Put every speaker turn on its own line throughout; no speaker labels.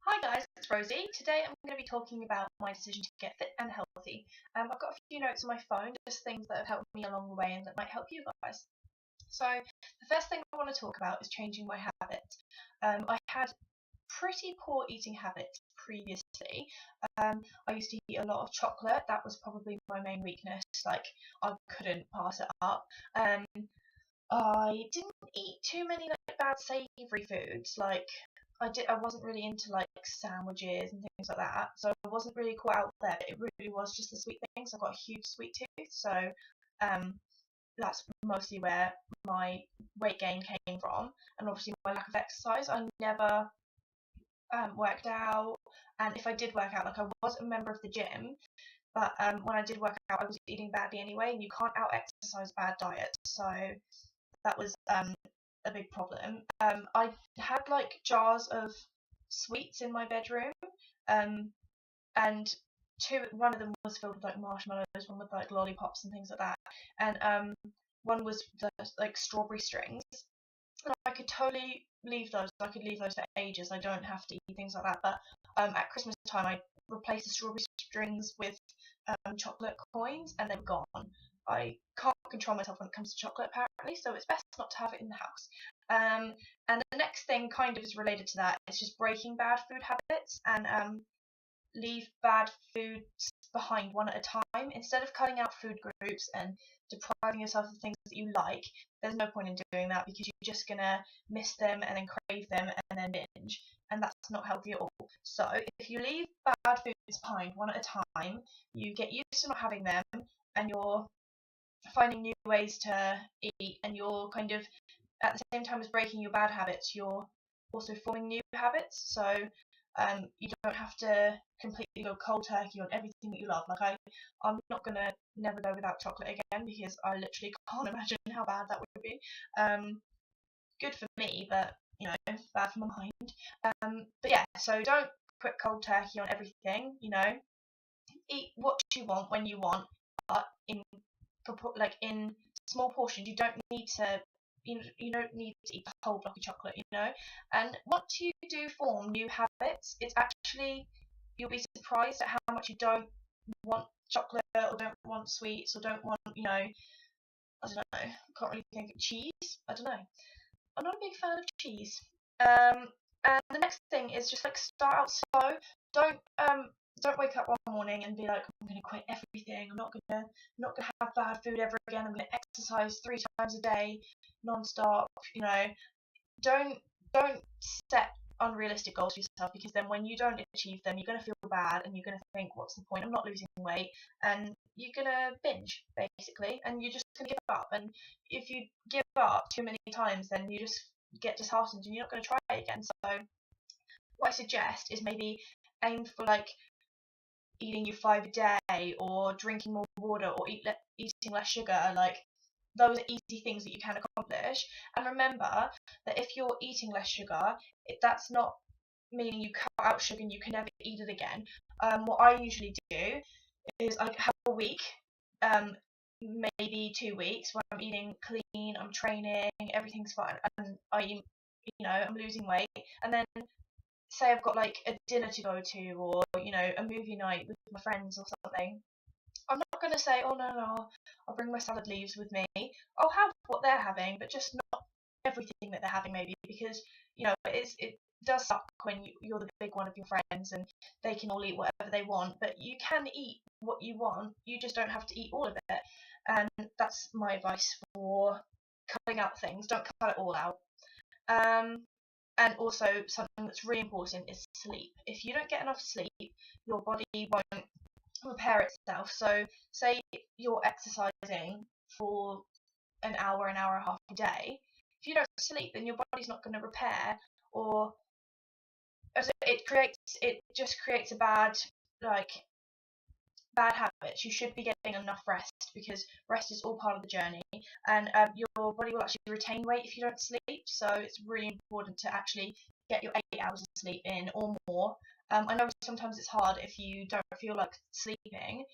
Hi guys, it's Rosie. Today I'm going to be talking about my decision to get fit and healthy. I've got a few notes on my phone, just things that have helped me along the way and that might help you guys. So the first thing I want to talk about is changing my habits. I had pretty poor eating habits previously. I used to eat a lot of chocolate. That was probably my main weakness. Like I couldn't pass it up. Um, I didn't eat too many like bad savoury foods. I wasn't really into like sandwiches and things like that. So I wasn't really caught out there. But it really was just the sweet things. I've got a huge sweet tooth, so um, that's mostly where my weight gain came from, and obviously my lack of exercise. I never worked out, and if I did work out, like I was a member of the gym, but when I did work out, I was eating badly anyway, and you can't out exercise bad diets. So that was a big problem. I had like jars of sweets in my bedroom, um, and one of them was filled with like marshmallows, one with like lollipops and things like that, and one was the like strawberry strings. And I could totally leave those. I could leave those for ages. I don't have to eat things like that. But at Christmas time, I replaced the strawberry strings with chocolate coins, and they were gone. I can't control myself when it comes to chocolate, apparently, so it's best not to have it in the house. And the next thing kind of is related to that. It's just breaking bad food habits and leave bad foods behind one at a time. Instead of cutting out food groups and depriving yourself of things that you like, there's no point in doing that because you're just gonna miss them and then crave them and then binge, and that's not healthy at all. So if you leave bad foods behind one at a time, you get used to not having them, and you're finding new ways to eat, and you're kind of at the same time as breaking your bad habits, you're also forming new habits. So you don't have to completely go cold turkey on everything that you love. I'm not gonna never go without chocolate again because I literally can't imagine how bad that would be. Good for me, but bad for my mind. But yeah, so don't quit cold turkey on everything. Eat what you want when you want, but in small portions. You don't need to eat the whole block of chocolate, And once you do form new habits, it's actually you'll be surprised at how much you don't want chocolate or don't want sweets or don't want, I don't know, I can't really think of cheese. I don't know. I'm not a big fan of cheese. Um, and the next thing is just like start out slow. Don't um don't wake up one morning and be like, I'm gonna quit everything. I'm not gonna have bad food ever again. I'm gonna exercise 3 times a day, non-stop. Don't don't set unrealistic goals for yourself, because then when you don't achieve them, you're gonna feel bad and you're gonna think, what's the point? I'm not losing weight, and you're gonna binge basically, and you're just gonna give up. And if you give up too many times, then you just get disheartened and you're not gonna try it again. So what I suggest is maybe aim for like eating your 5 a day, or drinking more water, or eating less sugar. Like those are easy things that you can accomplish. And remember that if you're eating less sugar, that's not meaning you cut out sugar and you can never eat it again. What I usually do is I have a week, um, maybe 2 weeks, where I'm eating clean, I'm training, everything's fine, and I'm losing weight. And then say I've got like a dinner to go to, or a movie night with my friends or something. I'm not going to say, oh no, I'll bring my salad leaves with me. I'll have what they're having, but just not everything that they're having, maybe, because it does suck when you're the big one of your friends and they can all eat whatever they want, but you can eat what you want. You just don't have to eat all of it, and that's my advice for cutting out things. Don't cut it all out. Um, and also something that's really important is sleep. If you don't get enough sleep, your body won't repair itself. So say you're exercising for an hour and a half a day. If you don't sleep, then your body's not going to repair, or it just creates a bad habits. You should be getting enough rest, because rest is all part of the journey, and your body will actually retain weight if you don't sleep. So it's really important to actually get your 8 hours of sleep in or more. I know sometimes it's hard if you don't feel like sleeping,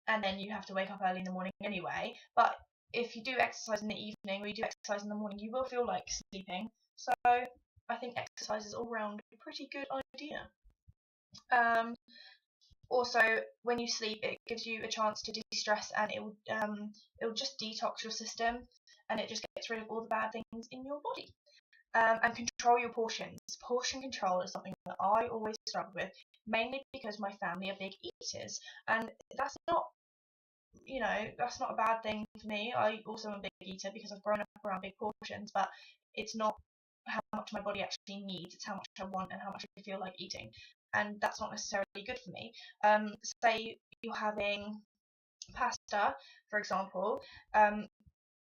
and then you have to wake up early in the morning anyway. But if you do exercise in the evening, or you do exercise in the morning, you will feel like sleeping. So I think exercise is all round a pretty good idea. Also, when you sleep, it gives you a chance to de-stress, and it will just detox your system, and it just gets rid of all the bad things in your body. And control your portions. Portion control is something that I always struggle with, mainly because my family are big eaters, and that's not, that's not a bad thing for me. I also am a big eater because I've grown up around big portions, but it's not how much my body actually needs, it's how much I want and how much I feel like eating. And that's not necessarily good for me. Say you're having pasta, for example,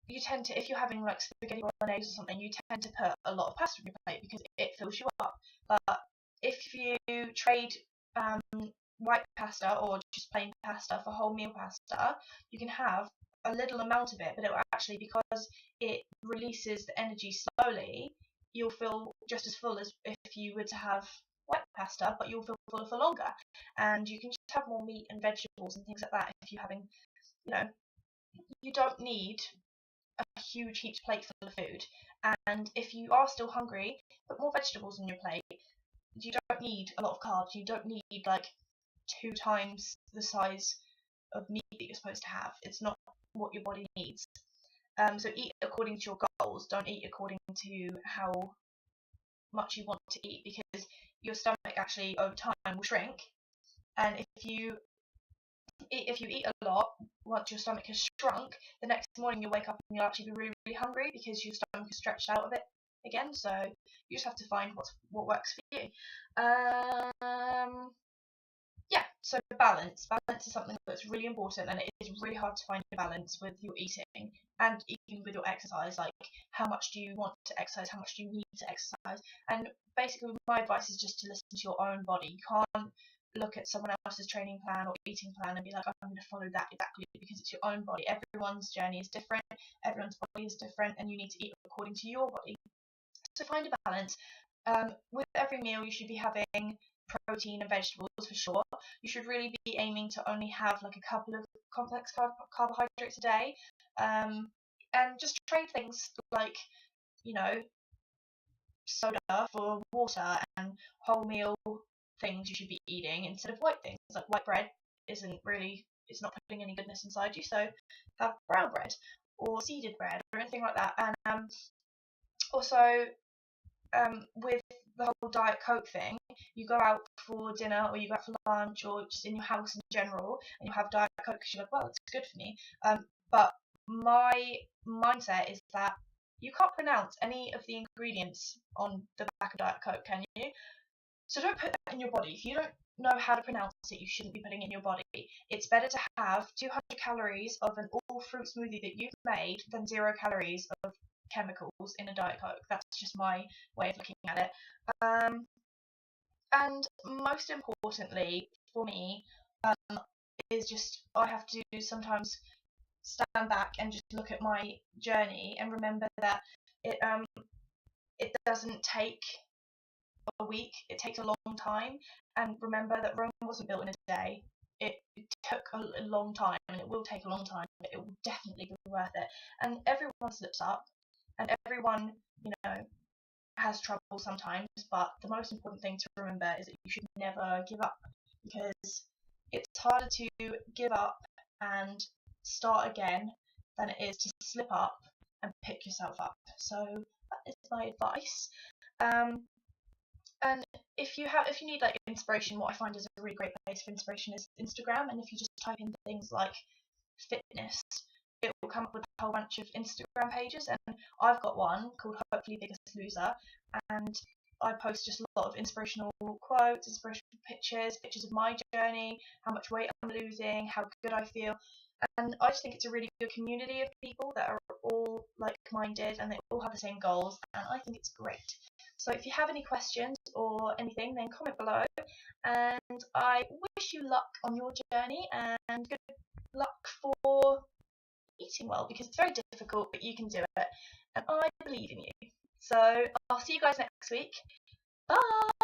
you tend to, if you're having like spaghetti bolognese or something, you tend to put a lot of pasta on your plate because it fills you up. But if you trade um, white pasta or just plain pasta for wholemeal pasta, you can have a little amount of it, but it will actually, because it releases the energy slowly, you'll feel just as full as if you were to have white pasta, but you'll feel fuller for longer. And you can just have more meat and vegetables and things like that if you're having, you know, you don't need a huge heaped plate full of food. And if you are still hungry, put more vegetables on your plate. You don't need a lot of carbs. You don't need like 2 times the size of meat that you're supposed to have. It's not what your body needs. So eat according to your goals. Don't eat according to how much you want to eat, because your stomach actually over time will shrink. And if you eat a lot, once your stomach has shrunk, the next morning you'll wake up and you'll actually be really, really hungry because your stomach is stretched out of it again. So you just have to find what works for you. Yeah, so balance. Balance is something that's really important, and it is really hard to find a balance with your eating and even with your exercise. Like, how much do you want to exercise? How much do you need to exercise? And basically, my advice is just to listen to your own body. You can't look at someone else's training plan or eating plan and be like, I'm going to follow that exactly, because it's your own body. Everyone's journey is different, everyone's body is different, and you need to eat according to your body. So find a balance. With every meal, you should be having protein and vegetables for sure. You should really be aiming to only have like a couple of complex carbohydrates a day, and just trade things like, you know, soda for water, and wholemeal things you should be eating instead of white things. Like white bread it's not putting any goodness inside you, so have brown bread or seeded bread or anything like that. And also, with the whole Diet Coke thing, you go out for dinner or you go out for lunch or just in your house in general, and you have Diet Coke because you're like, well, it's good for me. But my mindset is that you can't pronounce any of the ingredients on the back of Diet Coke, can you? So don't put that in your body. If you don't know how to pronounce it, you shouldn't be putting it in your body. It's better to have 200 calories of an all fruit smoothie that you've made than 0 calories of chemicals in a Diet Coke. That's just my way of looking at it. And most importantly for me, is just I have to sometimes stand back and just look at my journey and remember that it doesn't take a week, it takes a long time. And remember that Rome wasn't built in a day. It took a long time, and it will take a long time, but it will definitely be worth it. And everyone slips up, and everyone, has trouble sometimes, but the most important thing to remember is that you should never give up, because it's harder to give up and start again than it is to slip up and pick yourself up. So that is my advice. And if you need like inspiration, what I find is a really great place for inspiration is Instagram. And if you just type in things like fitness, it will come up with a whole bunch of Instagram pages. And I've got one called Hopefully Biggest Loser, and I post just a lot of inspirational quotes, inspirational pictures of my journey, how much weight I'm losing, how good I feel. And I just think it's a really good community of people that are all like-minded and they all have the same goals, and I think it's great. So if you have any questions or anything, then comment below, and I wish you luck on your journey and good luck for eating well, because it's very difficult, but you can do it, and I believe in you. So I'll see you guys next week. Bye!